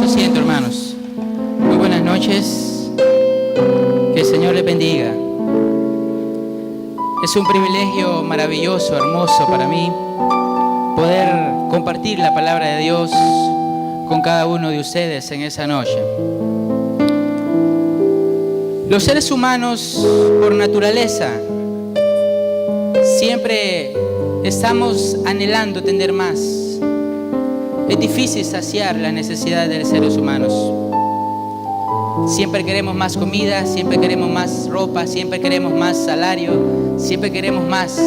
asiento, hermanos. Muy buenas noches. Que el Señor les bendiga. Es un privilegio maravilloso, hermoso para mí poder compartir la palabra de Dios con cada uno de ustedes en esa noche. Los seres humanos, por naturaleza, siempre estamos anhelando tener más. Es difícil saciar la necesidad de los seres humanos. Siempre queremos más comida, siempre queremos más ropa, siempre queremos más salario, siempre queremos más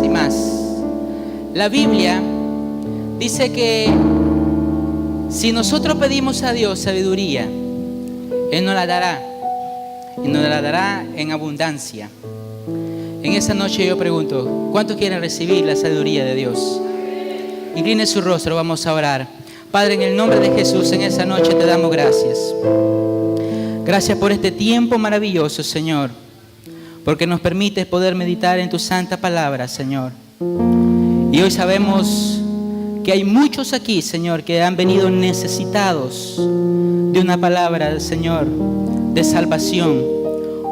y más. La Biblia dice que si nosotros pedimos a Dios sabiduría, Él nos la dará, y nos la dará en abundancia. En esa noche yo pregunto, ¿cuántos quieren recibir la sabiduría de Dios? Incline su rostro, vamos a orar. Padre, en el nombre de Jesús, en esa noche te damos gracias. Gracias por este tiempo maravilloso, Señor, porque nos permites poder meditar en tu santa palabra, Señor. Y hoy sabemos que hay muchos aquí, Señor, que han venido necesitados de una palabra, Señor, de salvación.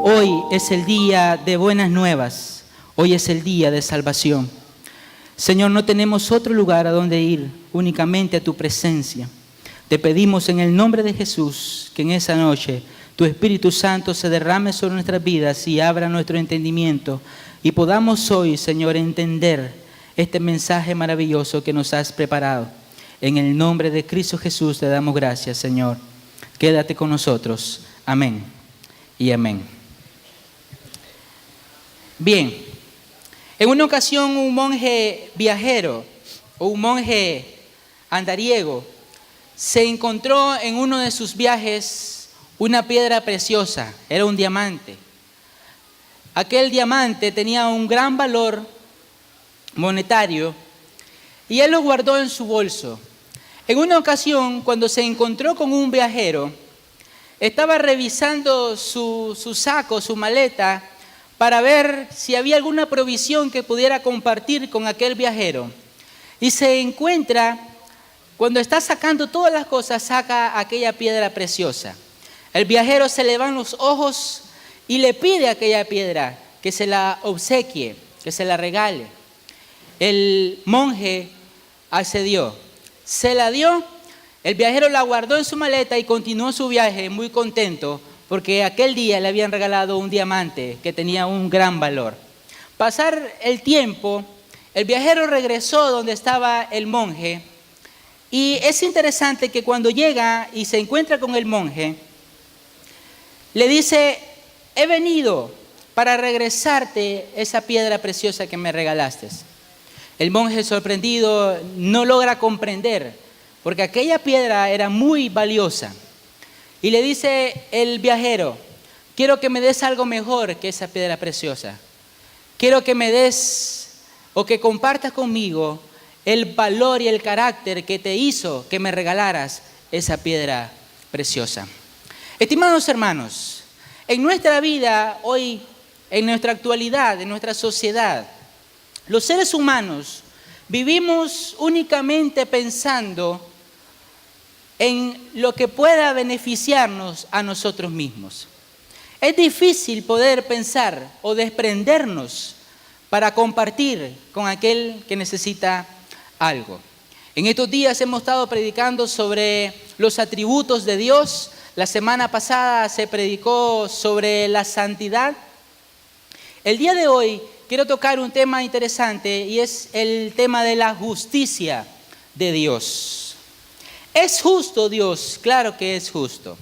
Hoy es el día de buenas nuevas. Hoy es el día de salvación. Señor, no tenemos otro lugar a donde ir, únicamente a tu presencia. Te pedimos en el nombre de Jesús que en esa noche tu Espíritu Santo se derrame sobre nuestras vidas y abra nuestro entendimiento y podamos hoy, Señor, entender este mensaje maravilloso que nos has preparado. En el nombre de Cristo Jesús te damos gracias, Señor. Quédate con nosotros. Amén y amén. Bien, en una ocasión un monje viajero o un monje andariego se encontró en uno de sus viajes una piedra preciosa, era un diamante. Aquel diamante tenía un gran valor monetario y él lo guardó en su bolso. En una ocasión, cuando se encontró con un viajero, estaba revisando su saco, su maleta, para ver si había alguna provisión que pudiera compartir con aquel viajero. Y se encuentra, cuando está sacando todas las cosas, saca aquella piedra preciosa. El viajero se le van los ojos y le pide a aquella piedra que se la obsequie, que se la regale. El monje accedió, se la dio, el viajero la guardó en su maleta y continuó su viaje muy contento porque aquel día le habían regalado un diamante que tenía un gran valor. Pasar el tiempo, el viajero regresó donde estaba el monje y es interesante que cuando llega y se encuentra con el monje, le dice, he venido para regresarte esa piedra preciosa que me regalaste. El monje, sorprendido, no logra comprender, porque aquella piedra era muy valiosa. Y le dice el viajero, quiero que me des algo mejor que esa piedra preciosa. Quiero que me des o que compartas conmigo el valor y el carácter que te hizo que me regalaras esa piedra preciosa. Estimados hermanos, en nuestra vida hoy, en nuestra actualidad, en nuestra sociedad, los seres humanos vivimos únicamente pensando en lo que pueda beneficiarnos a nosotros mismos. Es difícil poder pensar o desprendernos para compartir con aquel que necesita algo. En estos días hemos estado predicando sobre los atributos de Dios. La semana pasada se predicó sobre la santidad. El día de hoy quiero tocar un tema interesante y es el tema de la justicia de Dios. ¿Es justo Dios? Claro que es justo.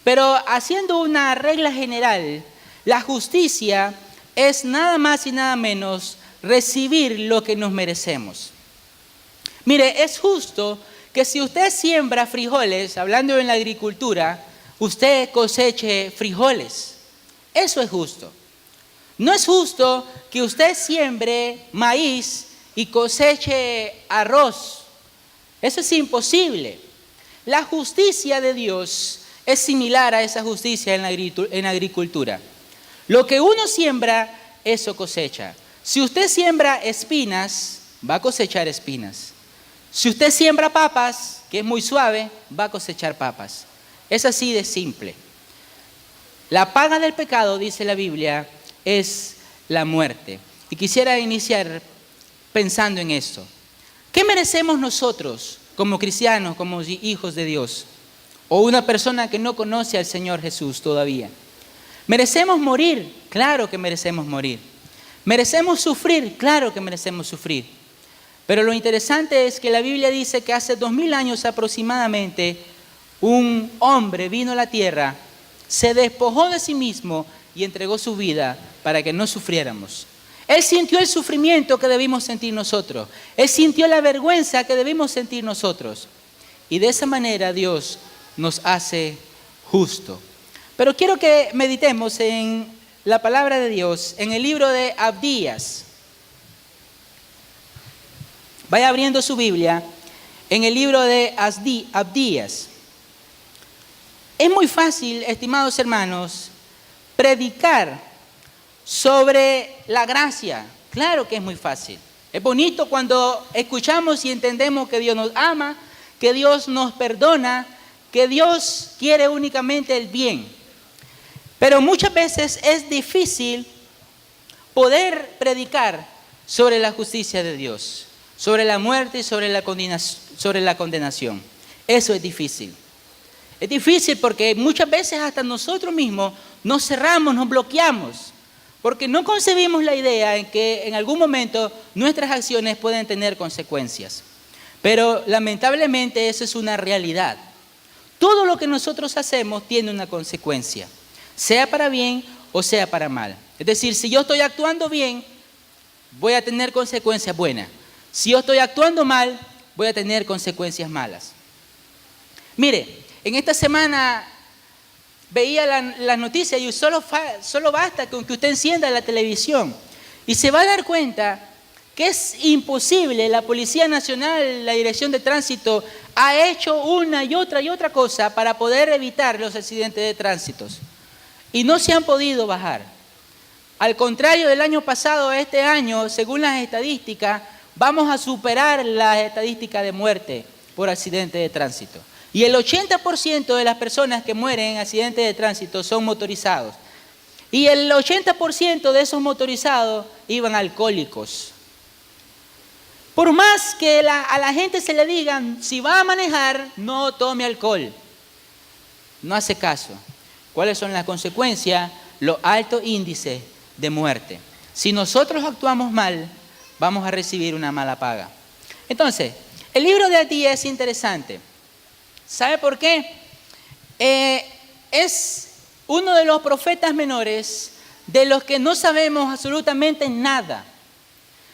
Pero haciendo una regla general, la justicia es nada más y nada menos recibir lo que nos merecemos. Mire, es justo que si usted siembra frijoles, hablando en la agricultura, usted coseche frijoles. Eso es justo. No es justo que usted siembre maíz y coseche arroz. Eso es imposible. La justicia de Dios es similar a esa justicia en la agricultura. Lo que uno siembra, eso cosecha. Si usted siembra espinas, va a cosechar espinas. Si usted siembra papas, que es muy suave, va a cosechar papas. Es así de simple. La paga del pecado, dice la Biblia, es la muerte. Y quisiera iniciar pensando en esto. ¿Qué merecemos nosotros como cristianos, como hijos de Dios? O una persona que no conoce al Señor Jesús todavía. ¿Merecemos morir? Claro que merecemos morir. ¿Merecemos sufrir? Claro que merecemos sufrir. Pero lo interesante es que la Biblia dice que hace 2000 años aproximadamente, un hombre vino a la tierra, se despojó de sí mismo y entregó su vida para que no sufriéramos. Él sintió el sufrimiento que debimos sentir nosotros. Él sintió la vergüenza que debimos sentir nosotros. Y de esa manera Dios nos hace justo. Pero quiero que meditemos en la palabra de Dios, en el libro de Abdías. Vaya abriendo su Biblia en el libro de Abdías. Es muy fácil, estimados hermanos, predicar sobre la gracia. Claro que es muy fácil. Es bonito cuando escuchamos y entendemos que Dios nos ama, que Dios nos perdona, que Dios quiere únicamente el bien. Pero muchas veces es difícil poder predicar sobre la justicia de Dios, sobre la muerte y sobre la condenación. Eso es difícil. Es difícil porque muchas veces hasta nosotros mismos nos cerramos, nos bloqueamos, porque no concebimos la idea en que en algún momento nuestras acciones pueden tener consecuencias. Pero lamentablemente eso es una realidad. Todo lo que nosotros hacemos tiene una consecuencia, sea para bien o sea para mal. Es decir, si yo estoy actuando bien, voy a tener consecuencias buenas. Si yo estoy actuando mal, voy a tener consecuencias malas. Mire, en esta semana veía las noticias y solo basta con que usted encienda la televisión y se va a dar cuenta que es imposible. La Policía Nacional, la Dirección de Tránsito, ha hecho una y otra cosa para poder evitar los accidentes de tránsito y no se han podido bajar. Al contrario del año pasado, este año, según las estadísticas, vamos a superar las estadísticas de muerte por accidentes de tránsito. Y el 80% de las personas que mueren en accidentes de tránsito son motorizados. Y el 80% de esos motorizados iban alcohólicos. Por más que a la gente se le digan, si va a manejar, no tome alcohol. No hace caso. ¿Cuáles son las consecuencias? Los altos índices de muerte. Si nosotros actuamos mal, vamos a recibir una mala paga. Entonces, el libro de Abdías es interesante. ¿Sabe por qué? Es uno de los profetas menores de los que no sabemos absolutamente nada.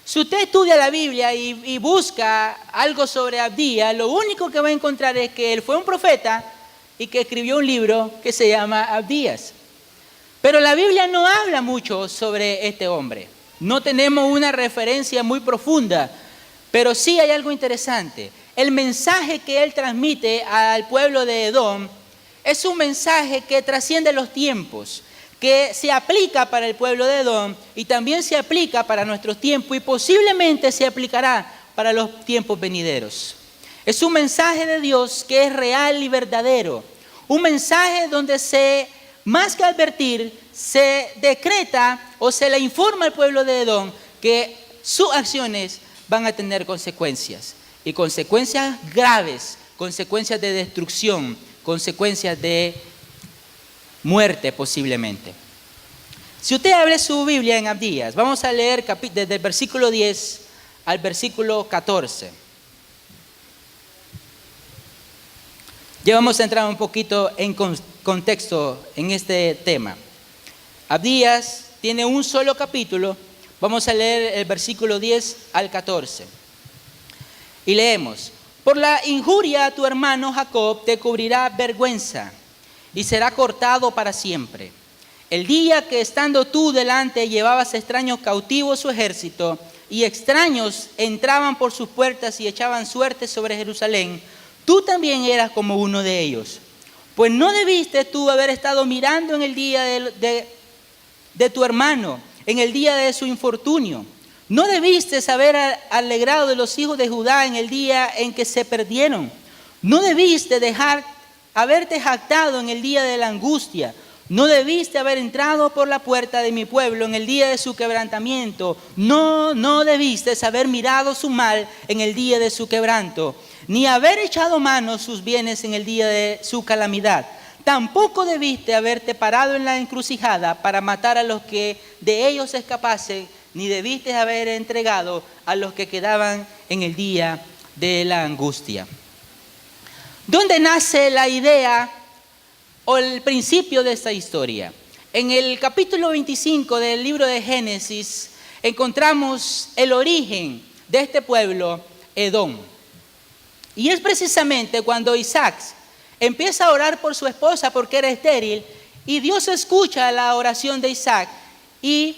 Si usted estudia la Biblia y busca algo sobre Abdías, lo único que va a encontrar es que él fue un profeta y que escribió un libro que se llama Abdías. Pero la Biblia no habla mucho sobre este hombre. No tenemos una referencia muy profunda, pero sí hay algo interesante. El mensaje que él transmite al pueblo de Edom es un mensaje que trasciende los tiempos, que se aplica para el pueblo de Edom y también se aplica para nuestros tiempos y posiblemente se aplicará para los tiempos venideros. Es un mensaje de Dios que es real y verdadero. Un mensaje donde más que advertir, se decreta o se le informa al pueblo de Edom que sus acciones van a tener consecuencias. Y consecuencias graves, consecuencias de destrucción, consecuencias de muerte posiblemente. Si usted abre su Biblia en Abdías, vamos a leer desde el versículo 10 al versículo 14. Ya vamos a entrar un poquito en contexto en este tema. Abdías tiene un solo capítulo. Vamos a leer el versículo 10 al 14. Y leemos: por la injuria a tu hermano Jacob te cubrirá vergüenza y será cortado para siempre. El día que estando tú delante llevabas extraños cautivos su ejército y extraños entraban por sus puertas y echaban suerte sobre Jerusalén, tú también eras como uno de ellos. Pues no debiste tú haber estado mirando en el día de tu hermano, en el día de su infortunio. No debiste haber alegrado de los hijos de Judá en el día en que se perdieron. No debiste haberte jactado en el día de la angustia. No debiste haber entrado por la puerta de mi pueblo en el día de su quebrantamiento. No debiste haber mirado su mal en el día de su quebranto, ni haber echado mano a sus bienes en el día de su calamidad. Tampoco debiste haberte parado en la encrucijada para matar a los que de ellos escapasen, ni debiste haber entregado a los que quedaban en el día de la angustia. ¿Dónde nace la idea o el principio de esta historia? En el capítulo 25 del libro de Génesis encontramos el origen de este pueblo, Edom. Y es precisamente cuando Isaac empieza a orar por su esposa porque era estéril, y Dios escucha la oración de Isaac y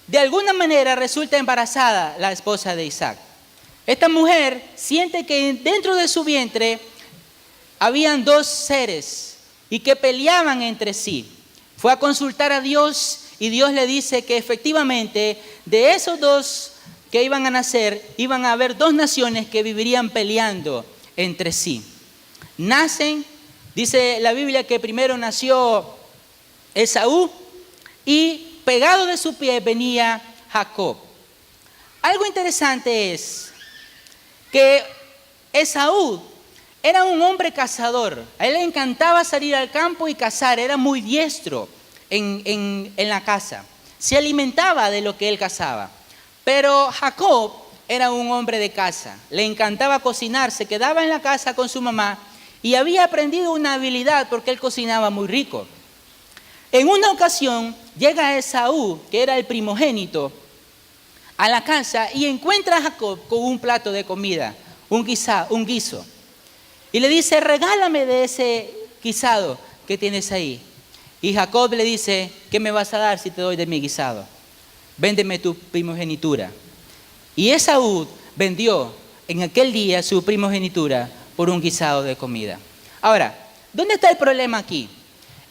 de alguna manera resulta embarazada la esposa de Isaac. Esta mujer siente que dentro de su vientre habían dos seres y que peleaban entre sí. Fue a consultar a Dios y Dios le dice que efectivamente de esos dos que iban a nacer, iban a haber dos naciones que vivirían peleando entre sí. Nacen, dice la Biblia que primero nació Esaú y pegado de su pie venía Jacob. Algo interesante es que Esaú era un hombre cazador. A él le encantaba salir al campo y cazar. Era muy diestro en la caza. Se alimentaba de lo que él cazaba. Pero Jacob era un hombre de casa. Le encantaba cocinar. Se quedaba en la casa con su mamá y había aprendido una habilidad porque él cocinaba muy rico. En una ocasión llega Esaú, que era el primogénito, a la casa y encuentra a Jacob con un plato de comida, un guiso. Y le dice, regálame de ese guisado que tienes ahí. Y Jacob le dice, ¿qué me vas a dar si te doy de mi guisado? Véndeme tu primogenitura. Y Esaú vendió en aquel día su primogenitura por un guisado de comida. Ahora, ¿dónde está el problema aquí?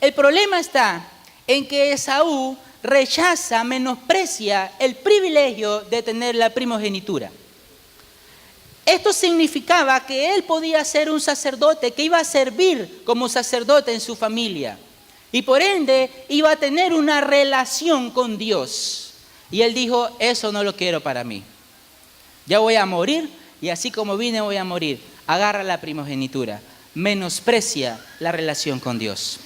El problema está en que Esaú rechaza, menosprecia el privilegio de tener la primogenitura. Esto significaba que él podía ser un sacerdote, que iba a servir como sacerdote en su familia. Y por ende iba a tener una relación con Dios. Y él dijo, eso no lo quiero para mí. Ya voy a morir y así como vine voy a morir. Agarra la primogenitura. Menosprecia la relación con Dios.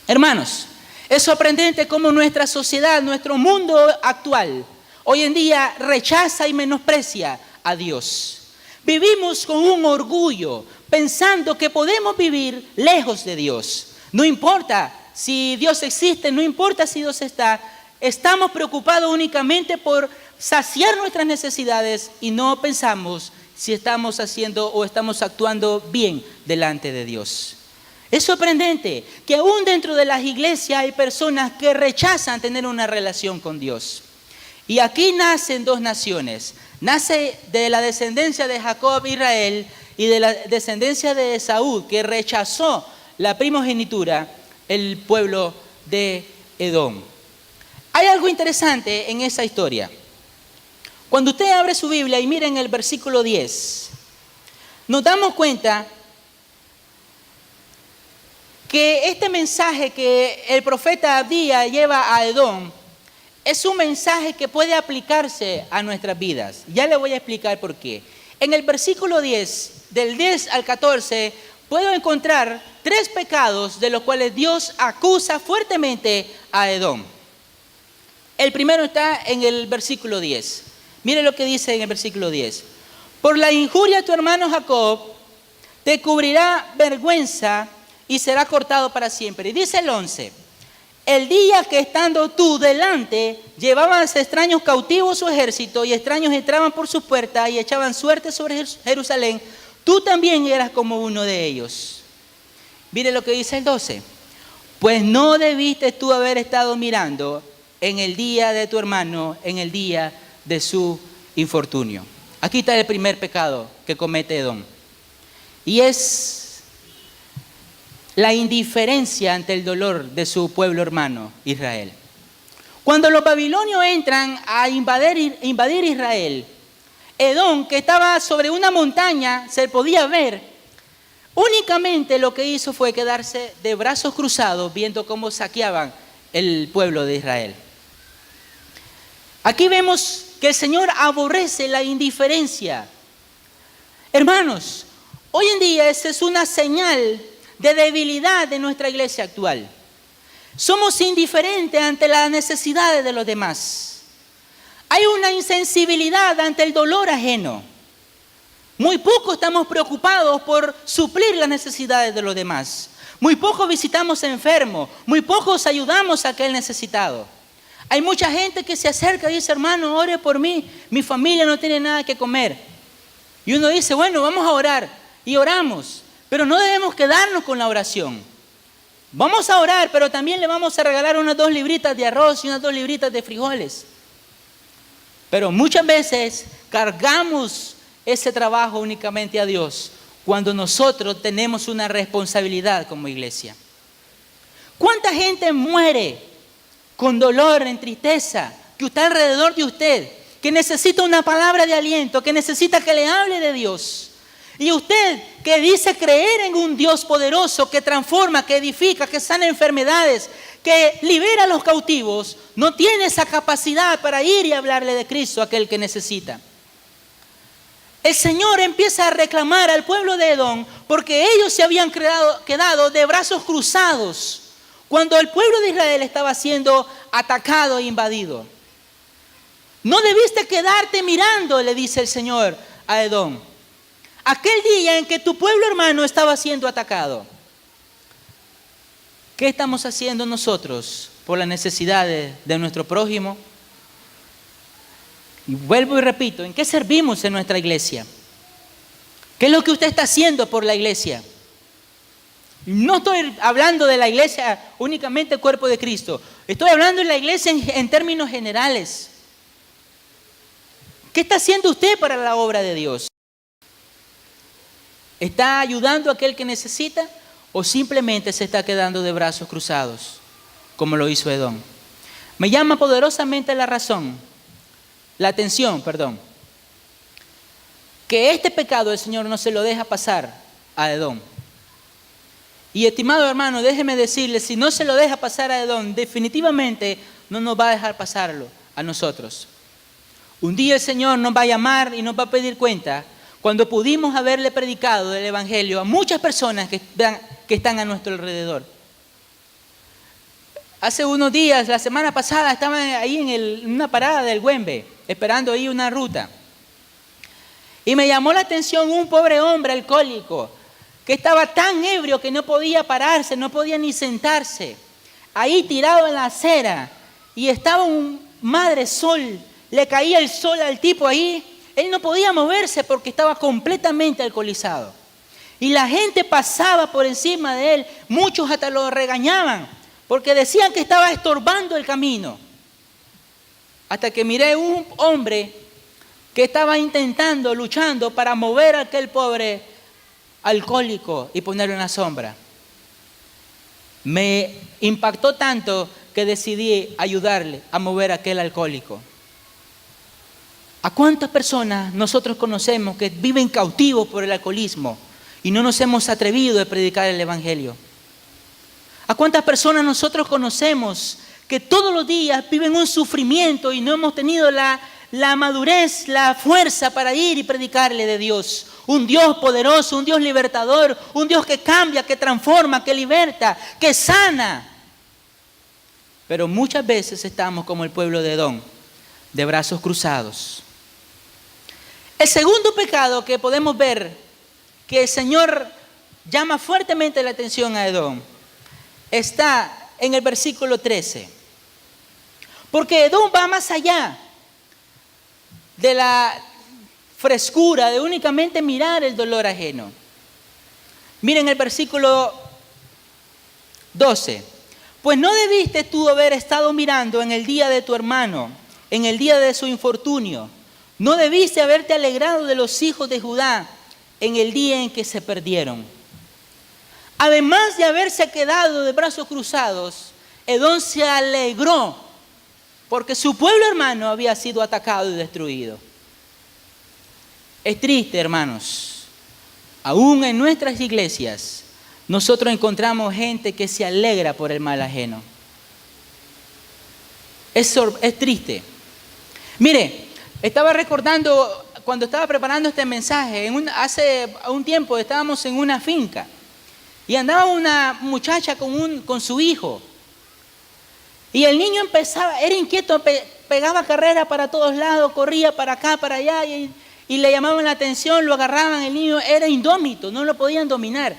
Hermanos, es sorprendente cómo nuestra sociedad, nuestro mundo actual, hoy en día rechaza y menosprecia a Dios. Vivimos con un orgullo, pensando que podemos vivir lejos de Dios. No importa si Dios existe, no importa si Dios está. Estamos preocupados únicamente por saciar nuestras necesidades y no pensamos si estamos haciendo o estamos actuando bien delante de Dios. Es sorprendente que aún dentro de las iglesias hay personas que rechazan tener una relación con Dios. Y aquí nacen dos naciones. Nace de la descendencia de Jacob, Israel, y de la descendencia de Esaú, que rechazó la primogenitura, el pueblo de Edom. Hay algo interesante en esa historia. Cuando usted abre su Biblia y mira en el versículo 10, nos damos cuenta que este mensaje que el profeta Abdías lleva a Edom es un mensaje que puede aplicarse a nuestras vidas. Ya le voy a explicar por qué. En el versículo 10, del 10 al 14, puedo encontrar 3 pecados de los cuales Dios acusa fuertemente a Edom. El primero está en el versículo 10. Mire lo que dice en el versículo 10. Por la injuria de tu hermano Jacob, te cubrirá vergüenza y será cortado para siempre. Y dice el 11. El día que estando tú delante, llevaban extraños cautivos su ejército y extraños entraban por sus puertas y echaban suerte sobre Jerusalén, tú también eras como uno de ellos. Mire lo que dice el 12. Pues no debiste tú haber estado mirando en el día de tu hermano, en el día de su infortunio. Aquí está el primer pecado que comete Edom. Y es la indiferencia ante el dolor de su pueblo hermano, Israel. Cuando los babilonios entran a invadir Israel, Edom, que estaba sobre una montaña, se podía ver, únicamente lo que hizo fue quedarse de brazos cruzados viendo cómo saqueaban el pueblo de Israel. Aquí vemos que el Señor aborrece la indiferencia. Hermanos, hoy en día esa es una señal de debilidad de nuestra iglesia actual. Somos indiferentes ante las necesidades de los demás. Hay una insensibilidad ante el dolor ajeno. Muy poco estamos preocupados por suplir las necesidades de los demás. Muy poco visitamos enfermos. Muy pocos ayudamos a aquel necesitado. Hay mucha gente que se acerca y dice, hermano, ore por mí. Mi familia no tiene nada que comer. Y uno dice, bueno, vamos a orar. Y oramos. Pero no debemos quedarnos con la oración. Vamos a orar, pero también le vamos a regalar unas 2 libritas de arroz y unas 2 libritas de frijoles. Pero muchas veces cargamos ese trabajo únicamente a Dios cuando nosotros tenemos una responsabilidad como iglesia. ¿Cuánta gente muere con dolor, en tristeza, que está alrededor de usted, que necesita una palabra de aliento, que necesita que le hable de Dios? Y usted que dice creer en un Dios poderoso que transforma, que edifica, que sana enfermedades, que libera a los cautivos, no tiene esa capacidad para ir y hablarle de Cristo a aquel que necesita. El Señor empieza a reclamar al pueblo de Edom porque ellos se habían quedado de brazos cruzados cuando el pueblo de Israel estaba siendo atacado e invadido. No debiste quedarte mirando, le dice el Señor a Edom. Aquel día en que tu pueblo hermano estaba siendo atacado. ¿Qué estamos haciendo nosotros por las necesidades de nuestro prójimo? Y vuelvo y repito, ¿en qué servimos en nuestra iglesia? ¿Qué es lo que usted está haciendo por la iglesia? No estoy hablando de la iglesia únicamente el cuerpo de Cristo. Estoy hablando de la iglesia en términos generales. ¿Qué está haciendo usted para la obra de Dios? ¿Está ayudando a aquel que necesita o simplemente se está quedando de brazos cruzados, como lo hizo Edom? Me llama poderosamente la atención, que este pecado el Señor no se lo deja pasar a Edom. Y estimado hermano, déjeme decirle, si no se lo deja pasar a Edom, definitivamente no nos va a dejar pasarlo a nosotros. Un día el Señor nos va a llamar y nos va a pedir cuenta cuando pudimos haberle predicado el Evangelio a muchas personas que están a nuestro alrededor. Hace unos días, la semana pasada, estaba ahí en una parada del Güembe, esperando ahí una ruta. Y me llamó la atención un pobre hombre alcohólico que estaba tan ebrio que no podía pararse, no podía ni sentarse. Ahí tirado en la acera y estaba un madre sol, le caía el sol al tipo ahí. Él no podía moverse porque estaba completamente alcoholizado. Y la gente pasaba por encima de él. Muchos hasta lo regañaban porque decían que estaba estorbando el camino. Hasta que miré un hombre que estaba luchando para mover a aquel pobre alcohólico y ponerlo en la sombra. Me impactó tanto que decidí ayudarle a mover a aquel alcohólico. ¿A cuántas personas nosotros conocemos que viven cautivos por el alcoholismo y no nos hemos atrevido a predicar el Evangelio? ¿A cuántas personas nosotros conocemos que todos los días viven un sufrimiento y no hemos tenido la madurez, la fuerza para ir y predicarle de Dios? Un Dios poderoso, un Dios libertador, un Dios que cambia, que transforma, que liberta, que sana. Pero muchas veces estamos como el pueblo de Edom, de brazos cruzados. El segundo pecado que podemos ver que el Señor llama fuertemente la atención a Edom está en el versículo 13. Porque Edom va más allá de la frescura de únicamente mirar el dolor ajeno. Miren el versículo 12. Pues no debiste tú haber estado mirando en el día de tu hermano, en el día de su infortunio. No debiste haberte alegrado de los hijos de Judá en el día en que se perdieron. Además de haberse quedado de brazos cruzados, Edom se alegró porque su pueblo hermano había sido atacado y destruido. Es triste, hermanos, Aún en nuestras iglesias, nosotros encontramos gente que se alegra por el mal ajeno. Es triste. Mire, estaba recordando cuando estaba preparando este mensaje, hace un tiempo estábamos en una finca y andaba una muchacha con su hijo. Y el niño era inquieto, pegaba carreras para todos lados, corría para acá, para allá y le llamaban la atención, lo agarraban. El niño era indómito, no lo podían dominar.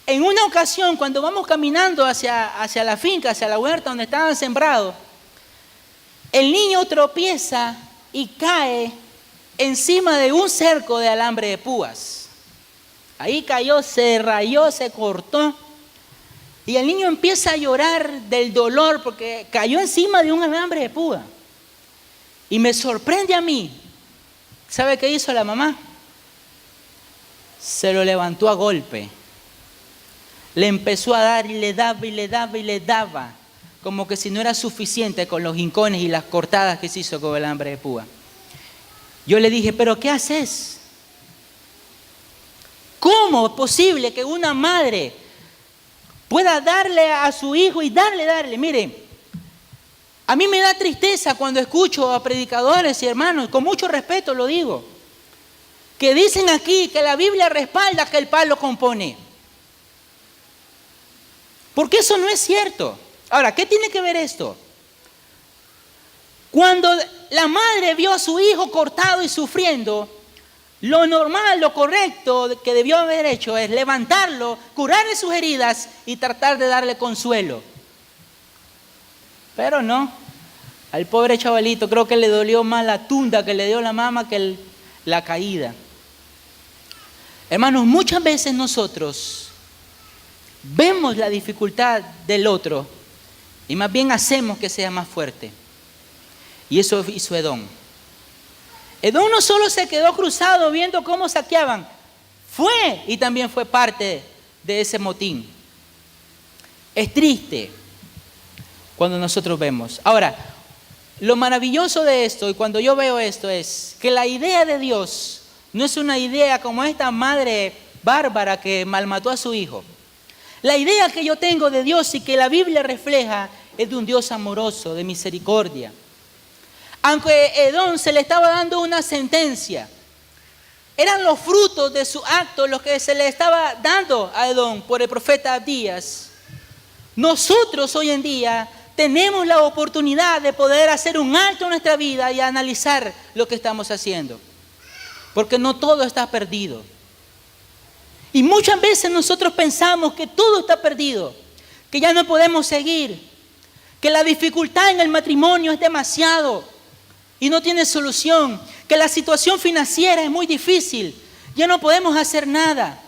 En una ocasión, cuando vamos caminando hacia la finca, hacia la huerta donde estaban sembrados, el niño tropieza y cae encima de un cerco de alambre de púas. Ahí cayó, se rayó, se cortó. Y el niño empieza a llorar del dolor porque cayó encima de un alambre de púa. Y me sorprende a mí. ¿Sabe qué hizo la mamá? Se lo levantó a golpe. Le empezó a dar y le daba y le daba y le daba. Como que si no era suficiente con los hincones y las cortadas que se hizo con el alambre de púa. Yo le dije, ¿pero qué haces? ¿Cómo es posible que una madre pueda darle a su hijo y darle? Mire, a mí me da tristeza cuando escucho a predicadores y hermanos, con mucho respeto lo digo, que dicen aquí que la Biblia respalda que el palo compone. Porque eso no es cierto. Ahora, ¿qué tiene que ver esto? Cuando la madre vio a su hijo cortado y sufriendo, lo normal, lo correcto que debió haber hecho es levantarlo, curarle sus heridas y tratar de darle consuelo. Pero no, al pobre chavalito creo que le dolió más la tunda que le dio la mamá que la caída. Hermanos, muchas veces nosotros vemos la dificultad del otro y más bien hacemos que sea más fuerte. Y eso hizo Edom. Edom no solo se quedó cruzado viendo cómo saqueaban, fue y también fue parte de ese motín. Es triste cuando nosotros vemos. Ahora, lo maravilloso de esto, y cuando yo veo esto, es que la idea de Dios no es una idea como esta madre bárbara que malmató a su hijo. La idea que yo tengo de Dios y que la Biblia refleja es de un Dios amoroso, de misericordia. Aunque Edom se le estaba dando una sentencia, eran los frutos de su acto los que se le estaba dando a Edom por el profeta Abdías. Nosotros hoy en día tenemos la oportunidad de poder hacer un alto en nuestra vida y analizar lo que estamos haciendo. Porque no todo está perdido. Y muchas veces nosotros pensamos que todo está perdido, que ya no podemos seguir, que la dificultad en el matrimonio es demasiado y no tiene solución, que la situación financiera es muy difícil, ya no podemos hacer nada.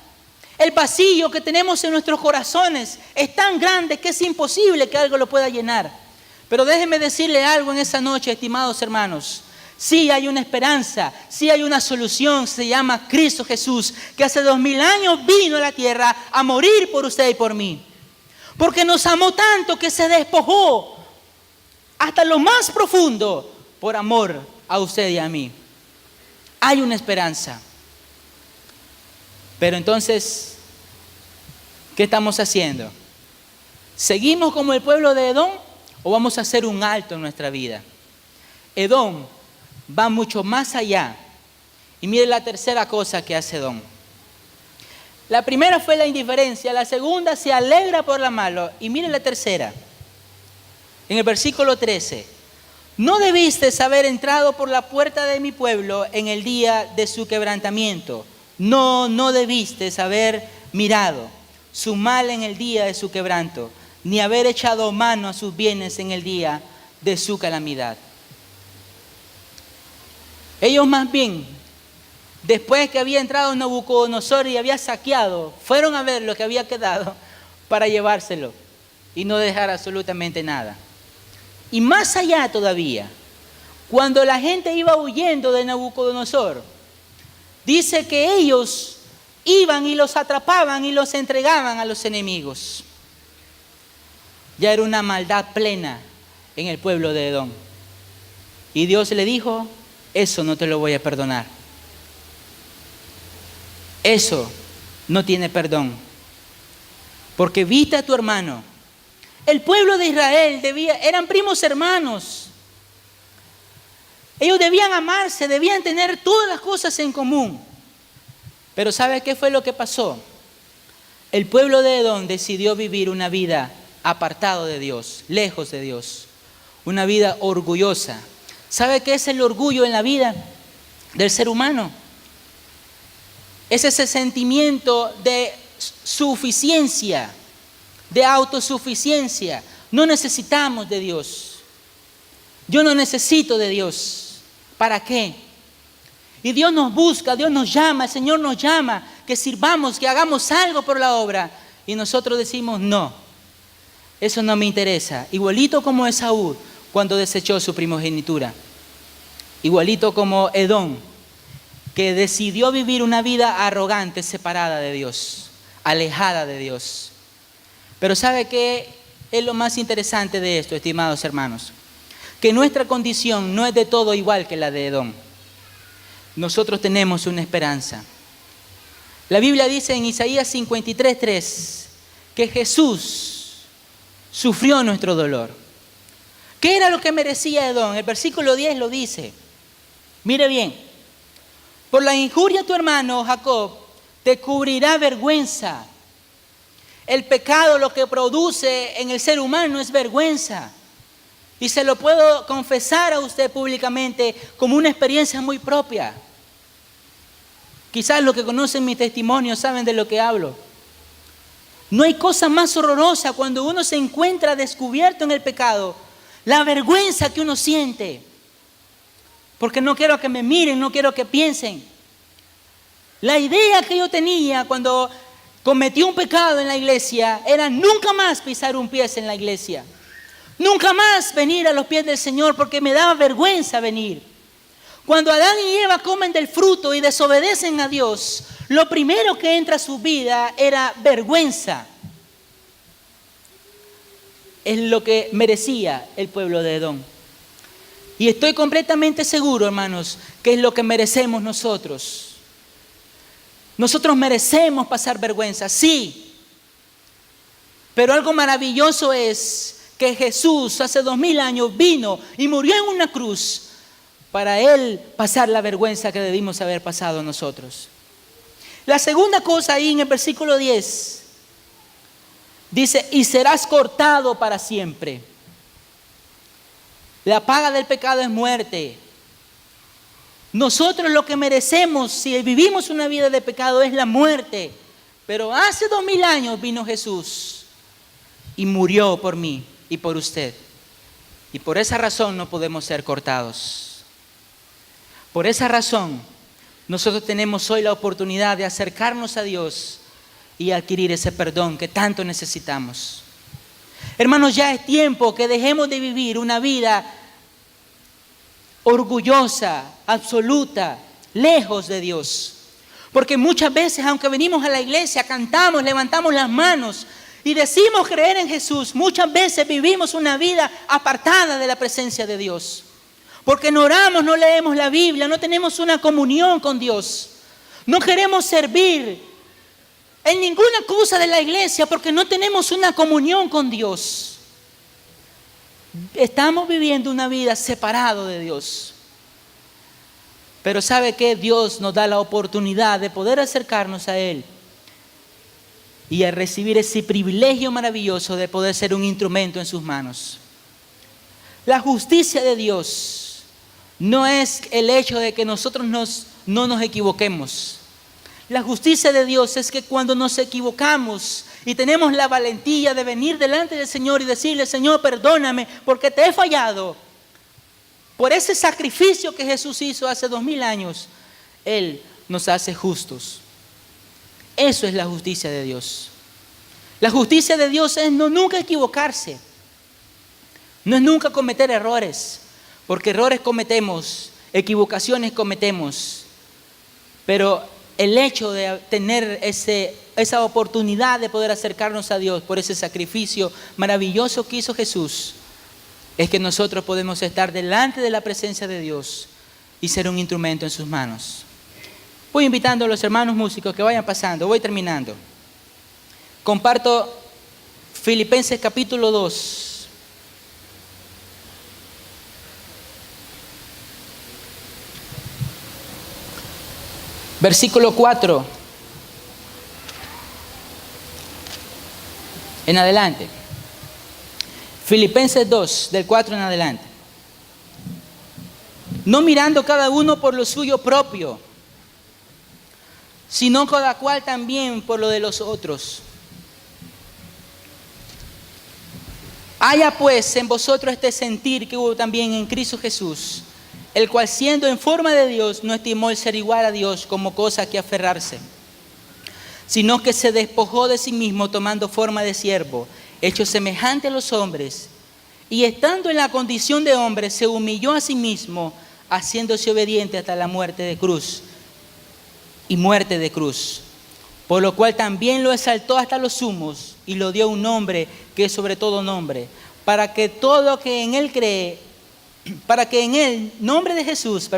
El vacío que tenemos en nuestros corazones es tan grande que es imposible que algo lo pueda llenar. Pero déjenme decirle algo en esa noche, estimados hermanos. Sí hay una esperanza, sí hay una solución, se llama Cristo Jesús, que hace 2000 años vino a la tierra a morir por usted y por mí. Porque nos amó tanto que se despojó hasta lo más profundo por amor a usted y a mí. Hay una esperanza. Pero entonces, ¿qué estamos haciendo? ¿Seguimos como el pueblo de Edom o vamos a hacer un alto en nuestra vida? Edom va mucho más allá. Y mire la tercera cosa que hace Edom. La primera fue la indiferencia, la segunda se alegra por la malo. Y mire la tercera. En el versículo 13. No debiste haber entrado por la puerta de mi pueblo en el día de su quebrantamiento. No debiste haber mirado su mal en el día de su quebranto, ni haber echado mano a sus bienes en el día de su calamidad. Ellos más bien, después que había entrado Nabucodonosor y había saqueado, fueron a ver lo que había quedado para llevárselo y no dejar absolutamente nada. Y más allá todavía, cuando la gente iba huyendo de Nabucodonosor, dice que ellos iban y los atrapaban y los entregaban a los enemigos. Ya era una maldad plena en el pueblo de Edom. Y Dios le dijo, eso no te lo voy a perdonar. Eso no tiene perdón. Porque viste a tu hermano. El pueblo de Israel eran primos hermanos. Ellos debían amarse, debían tener todas las cosas en común. Pero ¿sabe qué fue lo que pasó? El pueblo de Edom decidió vivir una vida apartado de Dios, lejos de Dios. Una vida orgullosa. ¿Sabe qué es el orgullo en la vida del ser humano? Es ese sentimiento de suficiencia, de autosuficiencia. No necesitamos de Dios. Yo no necesito de Dios. ¿Para qué? Y Dios nos busca, Dios nos llama, el Señor nos llama, que sirvamos, que hagamos algo por la obra. Y nosotros decimos, no, eso no me interesa. Igualito como Esaú cuando desechó su primogenitura. Igualito como Edom, que decidió vivir una vida arrogante, separada de Dios, alejada de Dios. Pero ¿sabe qué es lo más interesante de esto, estimados hermanos? Que nuestra condición no es de todo igual que la de Edom. Nosotros tenemos una esperanza. La Biblia dice en Isaías 53:3 que Jesús sufrió nuestro dolor. ¿Qué era lo que merecía Edom? El versículo 10 lo dice. Mire bien. Por la injuria de tu hermano Jacob te cubrirá vergüenza. El pecado lo que produce en el ser humano es vergüenza. Y se lo puedo confesar a usted públicamente como una experiencia muy propia. Quizás los que conocen mi testimonio saben de lo que hablo. No hay cosa más horrorosa cuando uno se encuentra descubierto en el pecado. La vergüenza que uno siente. Porque no quiero que me miren, no quiero que piensen. La idea que yo tenía cuando cometí un pecado en la iglesia era nunca más pisar un pie en la iglesia. Nunca más venir a los pies del Señor porque me daba vergüenza venir. Cuando Adán y Eva comen del fruto y desobedecen a Dios, lo primero que entra a su vida era vergüenza. Es lo que merecía el pueblo de Edom. Y estoy completamente seguro, hermanos, que es lo que merecemos nosotros. Nosotros merecemos pasar vergüenza, sí. Pero algo maravilloso es que Jesús hace 2000 años vino y murió en una cruz para Él pasar la vergüenza que debimos haber pasado nosotros. La segunda cosa ahí en el versículo 10 dice, y serás cortado para siempre. La paga del pecado es muerte. Nosotros lo que merecemos si vivimos una vida de pecado es la muerte. Pero hace 2000 años vino Jesús y murió por mí y por usted. Y por esa razón no podemos ser cortados. Por esa razón nosotros tenemos hoy la oportunidad de acercarnos a Dios y adquirir ese perdón que tanto necesitamos. Hermanos, ya es tiempo que dejemos de vivir una vida orgullosa, absoluta, lejos de Dios. Porque muchas veces, aunque venimos a la iglesia, cantamos, levantamos las manos y decimos creer en Jesús, muchas veces vivimos una vida apartada de la presencia de Dios. Porque no oramos, no leemos la Biblia, no tenemos una comunión con Dios. No queremos servir en ninguna cosa de la iglesia porque no tenemos una comunión con Dios. Estamos viviendo una vida separado de Dios. Pero ¿sabe qué? Dios nos da la oportunidad de poder acercarnos a Él y a recibir ese privilegio maravilloso de poder ser un instrumento en sus manos. La justicia de Dios no es el hecho de que nosotros no nos equivoquemos. La justicia de Dios es que cuando nos equivocamos y tenemos la valentía de venir delante del Señor y decirle, Señor, perdóname porque te he fallado. Por ese sacrificio que Jesús hizo hace 2000 años, Él nos hace justos. Eso es la justicia de Dios. La justicia de Dios es no nunca equivocarse. No es nunca cometer errores. Porque errores cometemos, equivocaciones cometemos. Pero el hecho de tener esa oportunidad de poder acercarnos a Dios por ese sacrificio maravilloso que hizo Jesús, es que nosotros podemos estar delante de la presencia de Dios y ser un instrumento en sus manos. Voy invitando a los hermanos músicos que vayan pasando, voy terminando. Comparto Filipenses capítulo 2. Versículo 4 en adelante. Filipenses 2, del 4 en adelante. No mirando cada uno por lo suyo propio, sino cada cual también por lo de los otros. Haya pues en vosotros este sentir que hubo también en Cristo Jesús, el cual siendo en forma de Dios no estimó el ser igual a Dios como cosa que aferrarse, sino que se despojó de sí mismo tomando forma de siervo, hecho semejante a los hombres, y estando en la condición de hombre se humilló a sí mismo, haciéndose obediente hasta la muerte de cruz y muerte de cruz, por lo cual también lo exaltó hasta los sumos y lo dio un nombre que es sobre todo nombre, para que todo que en él cree, para que en el nombre de Jesús,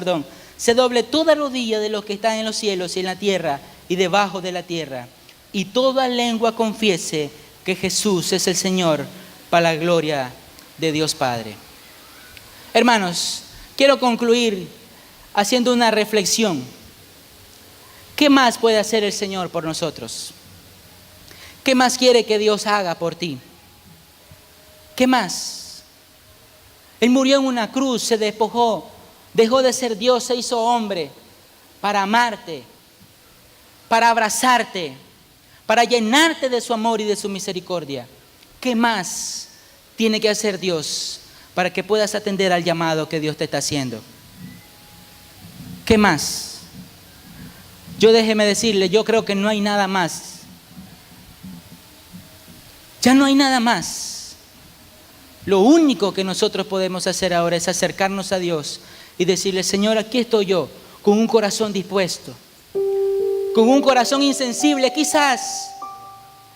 se doble toda rodilla de los que están en los cielos y en la tierra y debajo de la tierra, y toda lengua confiese que Jesús es el Señor, para la gloria de Dios Padre. Hermanos, quiero concluir haciendo una reflexión. ¿Qué más puede hacer el Señor por nosotros? ¿Qué más quiere que Dios haga por ti? ¿Qué más? Él murió en una cruz, se despojó, dejó de ser Dios, se hizo hombre para amarte, para abrazarte, para llenarte de su amor y de su misericordia. ¿Qué más tiene que hacer Dios para que puedas atender al llamado que Dios te está haciendo? ¿Qué más? Déjeme decirle, yo creo que no hay nada más. Ya no hay nada más. Lo único que nosotros podemos hacer ahora es acercarnos a Dios y decirle: Señor, aquí estoy yo, con un corazón dispuesto, con un corazón insensible quizás,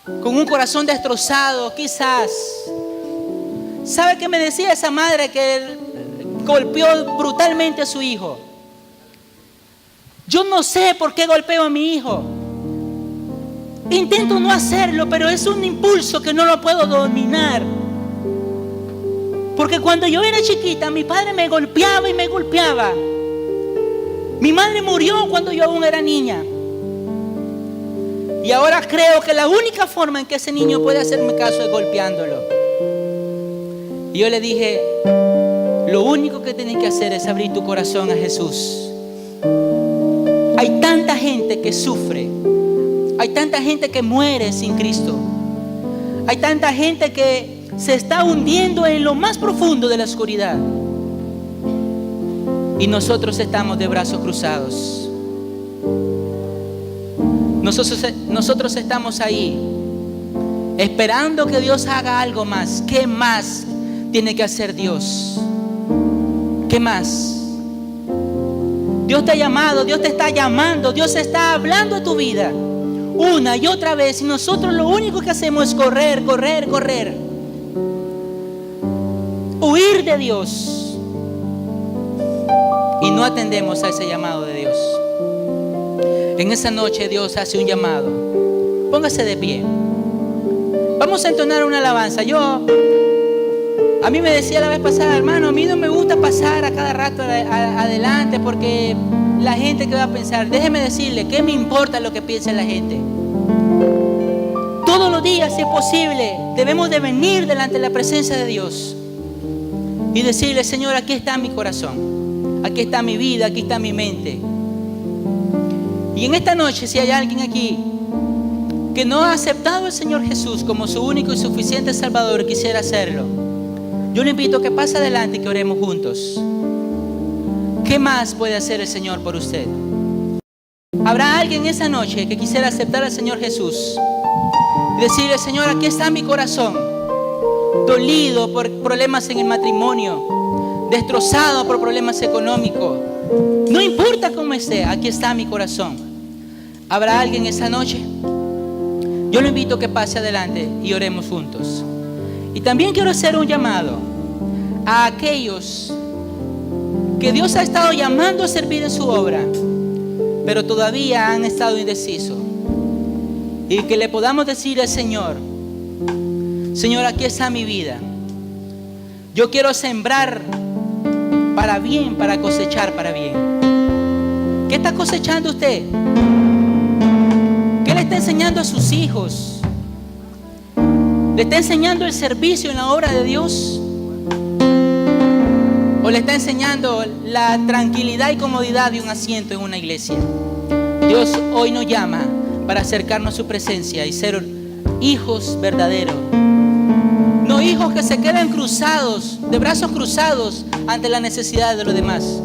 con un corazón destrozado quizás. ¿Sabe qué me decía esa madre que golpeó brutalmente a su hijo? Yo no sé por qué golpeo a mi hijo. Intento no hacerlo, pero es un impulso que no lo puedo dominar. Porque cuando yo era chiquita, mi padre me golpeaba y me golpeaba. Mi madre murió cuando yo aún era niña. Y ahora creo que la única forma en que ese niño puede hacerme caso es golpeándolo. Y yo le dije: lo único que tienes que hacer es abrir tu corazón a Jesús. Hay tanta gente que sufre, hay tanta gente que muere sin Cristo, hay tanta gente que se está hundiendo en lo más profundo de la oscuridad, y nosotros estamos de brazos cruzados. Nosotros estamos ahí esperando que Dios haga algo más. ¿Qué más tiene que hacer Dios? ¿Qué más? Dios te ha llamado, Dios te está llamando, Dios está hablando a tu vida una y otra vez, y nosotros lo único que hacemos es correr, huir de Dios, y no atendemos a ese llamado de Dios. En esa noche Dios hace un llamado. Póngase de pie. Vamos a entonar una alabanza. A mí me decía la vez pasada: hermano, a mí no me gusta pasar a cada rato adelante porque la gente, ¿qué va a pensar? Déjeme decirle, ¿qué me importa lo que piense la gente? Todos los días, si es posible, debemos de venir delante de la presencia de Dios y decirle: Señor, aquí está mi corazón, aquí está mi vida, aquí está mi mente. Y en esta noche, si hay alguien aquí que no ha aceptado al Señor Jesús como su único y suficiente Salvador, quisiera hacerlo, yo le invito a que pase adelante y que oremos juntos. ¿Qué más puede hacer el Señor por usted? ¿Habrá alguien esa noche que quisiera aceptar al Señor Jesús y decirle: Señor, aquí está mi corazón, dolido por problemas en el matrimonio, destrozado por problemas económicos? No importa cómo esté, aquí está mi corazón. ¿Habrá alguien esa noche? Yo lo invito a que pase adelante y oremos juntos. Y también quiero hacer un llamado a aquellos que Dios ha estado llamando a servir en su obra, pero todavía han estado indecisos. Y que le podamos decir al Señor: Señor, aquí está mi vida. Yo quiero sembrar para bien, para cosechar para bien. ¿Qué está cosechando usted? ¿Qué le está enseñando a sus hijos? ¿Le está enseñando el servicio en la obra de Dios? ¿O le está enseñando la tranquilidad y comodidad de un asiento en una iglesia? Dios hoy nos llama para acercarnos a su presencia y ser hijos verdaderos. No hijos que se quedan cruzados, de brazos cruzados ante la necesidad de los demás.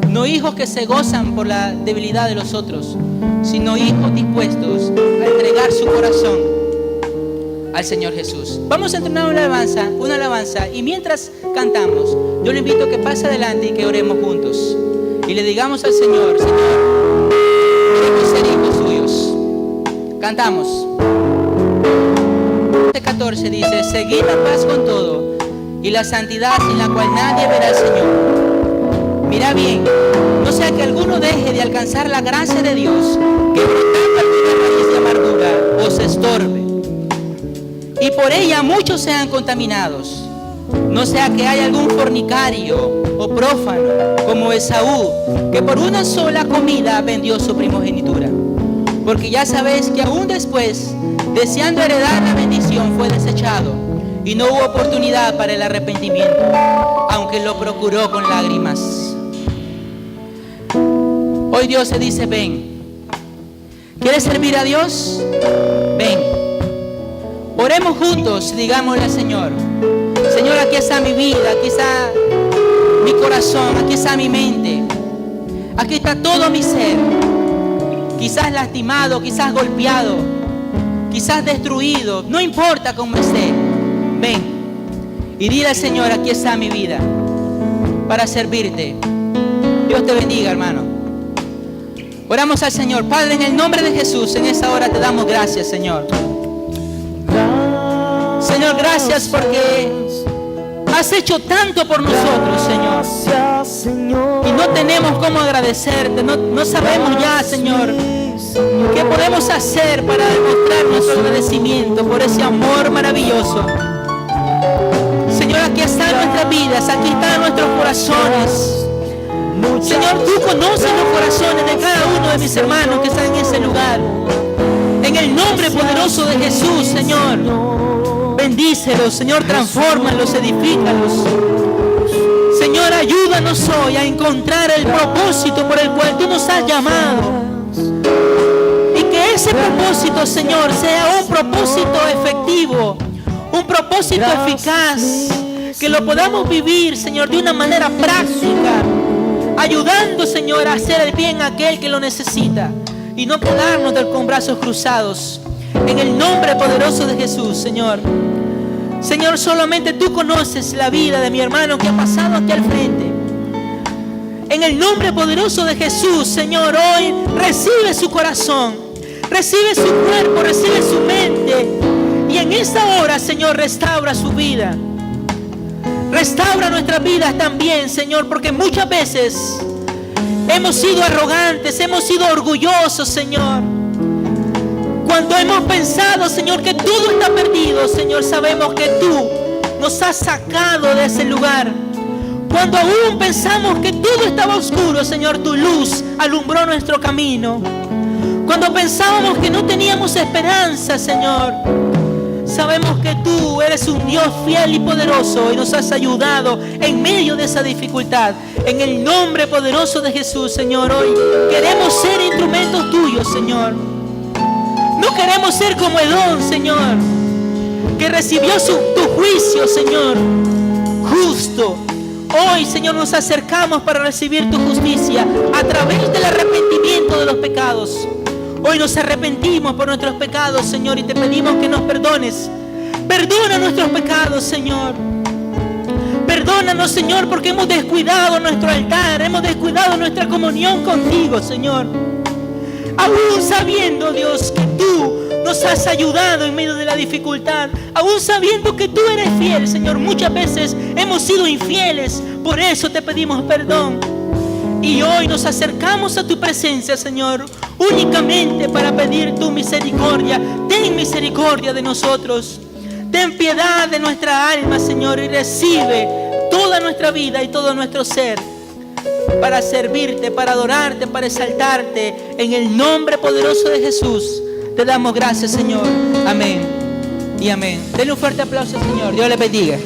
No hijos que se gozan por la debilidad de los otros, sino hijos dispuestos a entregar su corazón al Señor Jesús. Vamos a entonar una alabanza, y mientras cantamos, yo le invito a que pase adelante y que oremos juntos. Y le digamos al Señor: Señor, queremos ser hijos suyos. Cantamos. 14 dice: seguid la paz con todo y la santidad sin la cual nadie verá al Señor. Mira bien, no sea que alguno deje de alcanzar la gracia de Dios, que brotando alguna raíz de amargura os estorbe, y por ella muchos sean contaminados. No sea que haya algún fornicario o prófano como Esaú, que por una sola comida vendió su primogenitura. Porque ya sabéis que aún después, deseando heredar la bendición, fue desechado, y no hubo oportunidad para el arrepentimiento, aunque lo procuró con lágrimas. Hoy Dios se dice: ven. ¿Quieres servir a Dios? Ven. Oremos juntos y digámosle al Señor: Señor, aquí está mi vida, aquí está mi corazón, aquí está mi mente, aquí está todo mi ser. Quizás lastimado, quizás golpeado, quizás destruido, no importa cómo esté. Ven y dile al Señor: aquí está mi vida para servirte. Dios te bendiga, hermano. Oramos al Señor. Padre, en el nombre de Jesús, en esta hora te damos gracias, Señor. Señor, gracias porque has hecho tanto por nosotros, Señor. Y no tenemos cómo agradecerte. No sabemos ya, Señor, qué podemos hacer para demostrar nuestro agradecimiento por ese amor maravilloso. Señor, aquí están nuestras vidas, aquí están nuestros corazones. Señor, tú conoces los corazones de cada uno de mis hermanos que están en ese lugar. En el nombre poderoso de Jesús, Señor, bendícelos, Señor, transfórmalos, edifícalos. Señor, ayúdanos hoy a encontrar el propósito por el cual tú nos has llamado. Y que ese propósito, Señor, sea un propósito efectivo, un propósito eficaz, que lo podamos vivir, Señor, de una manera práctica, ayudando, Señor, a hacer el bien a aquel que lo necesita y no quedarnos con brazos cruzados. En el nombre poderoso de Jesús, Señor. Señor, solamente tú conoces la vida de mi hermano que ha pasado aquí al frente. En el nombre poderoso de Jesús, Señor, hoy recibe su corazón, recibe su cuerpo, recibe su mente. Y en esta hora, Señor, restaura su vida. Restaura nuestras vidas también, Señor, porque muchas veces hemos sido arrogantes, hemos sido orgullosos, Señor. Cuando hemos pensado, Señor, que todo está perdido, Señor, sabemos que tú nos has sacado de ese lugar. Cuando aún pensamos que todo estaba oscuro, Señor, tu luz alumbró nuestro camino. Cuando pensábamos que no teníamos esperanza, Señor, sabemos que tú eres un Dios fiel y poderoso y nos has ayudado en medio de esa dificultad. En el nombre poderoso de Jesús, Señor, hoy queremos ser instrumentos tuyos, Señor. No queremos ser como Edom, Señor, que recibió tu juicio, Señor, justo. Hoy, Señor, nos acercamos para recibir tu justicia a través del arrepentimiento de los pecados. Hoy nos arrepentimos por nuestros pecados, Señor, y te pedimos que nos perdones. Perdona nuestros pecados, Señor. Perdónanos, Señor, porque hemos descuidado nuestro altar, hemos descuidado nuestra comunión contigo, Señor. Aún sabiendo, Dios, que tú nos has ayudado en medio de la dificultad, aún sabiendo que tú eres fiel, Señor, muchas veces hemos sido infieles, por eso te pedimos perdón. Y hoy nos acercamos a tu presencia, Señor, únicamente para pedir tu misericordia. Ten misericordia de nosotros. Ten piedad de nuestra alma, Señor, y recibe toda nuestra vida y todo nuestro ser para servirte, para adorarte, para exaltarte. En el nombre poderoso de Jesús te damos gracias, Señor. Amén y amén. Denle un fuerte aplauso, Señor. Dios le bendiga.